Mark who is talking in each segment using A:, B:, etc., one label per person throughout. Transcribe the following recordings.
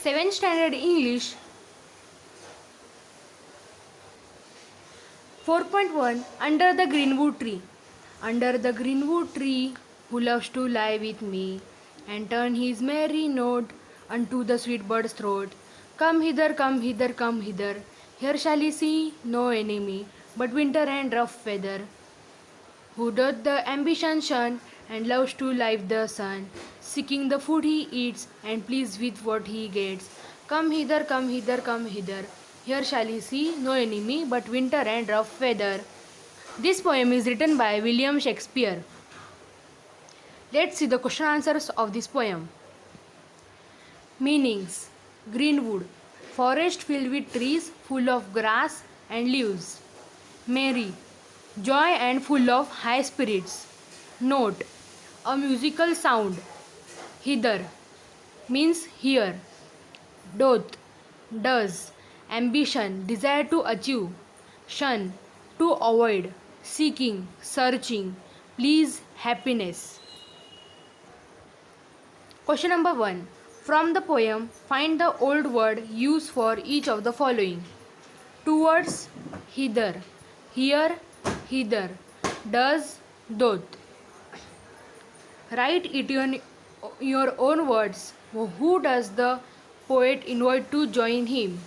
A: 7th Standard English 4.1 Under the Greenwood Tree. Under the greenwood tree, who loves to lie with me, and turn his merry note unto the sweet bird's throat. Come hither, come hither, come hither. Here shall he see no enemy, but winter and rough weather. Who doth the ambition shun, and loves to live the sun, seeking the food he eats, and pleased with what he gets. Come hither, come hither, come hither. Here shall he see no enemy, but winter and rough weather. This poem is written by William Shakespeare. Let's see the question answers of this poem. Meanings: greenwood, forest filled with trees full of grass and leaves. Merry, joy and full of high spirits. Note, a musical sound. Hither means here. Doth, does. Ambition, desire to achieve. Shun, to avoid. Seeking, searching. Please, happiness. Question number 1. From the poem, find the old word used for each of the following. Two words: hither, here, hither. Does, doth. Write it in your own words. Who does the poet invite to join him?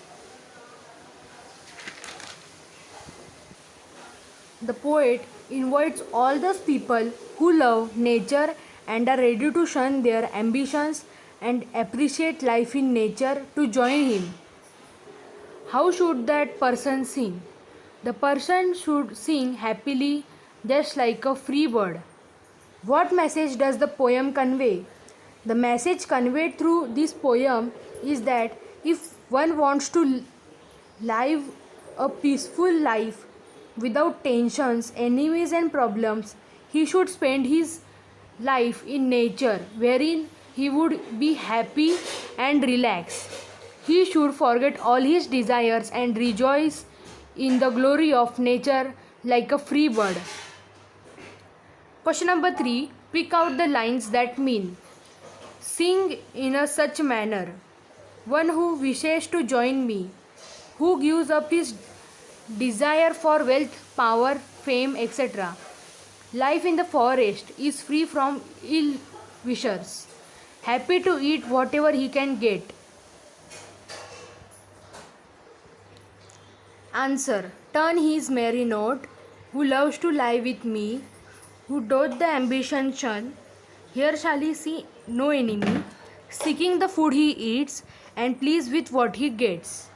A: The poet invites all those people who love nature and are ready to shun their ambitions and appreciate life in nature to join him. How should that person sing? The person should sing happily, just like a free bird. What message does the poem convey? The message conveyed through this poem is that if one wants to live a peaceful life without tensions, enemies, and problems, he should spend his life in nature, wherein he would be happy and relaxed. He should forget all his desires and rejoice in the glory of nature like a free bird. Question number 3. Pick out the lines that mean. Sing in a such manner. One who wishes to join me, who gives up his desire for wealth, power, fame, etc. Life in the forest is free from ill wishers, happy to eat whatever he can get. Answer. Turn his merry note, who loves to lie with me, who doth the ambition shun, here shall he see no enemy, seeking the food he eats, and pleased with what he gets.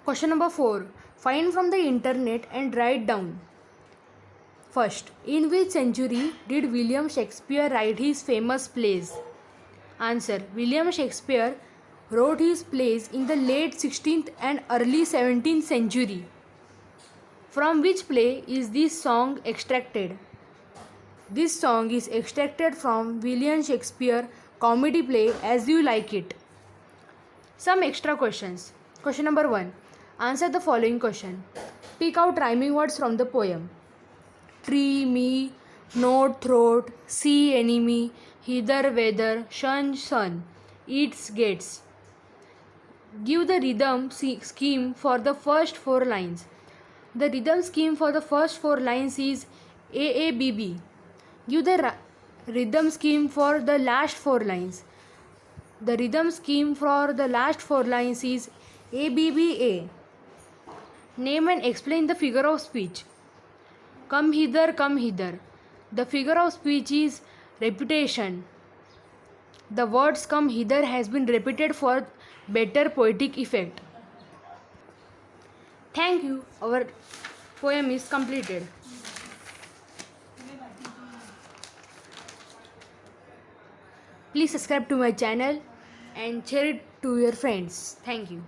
A: Question number 4. Find from the internet and write down. First, in which century did William Shakespeare write his famous plays? Answer. William Shakespeare wrote his plays in the late 16th and early 17th century. From which play is this song extracted? This song is extracted from William Shakespeare comedy play As You Like It. Some extra questions. Question number 1. Answer the following question. Pick out rhyming words from the poem. Tree, me, note, throat, see, enemy, hither, weather, shun, sun, eats, gets. Give the rhythm scheme for the first 4 lines. The rhythm scheme for the first 4 lines is AABB. Give the rhythm scheme for the last 4 lines. The rhythm scheme for the last 4 lines is ABBA. Name and explain the figure of speech. Come hither, come hither. The figure of speech is repetition. The words come hither has been repeated for better poetic effect. Thank you. Our poem is completed. Please subscribe to my channel and share it to your friends. Thank you.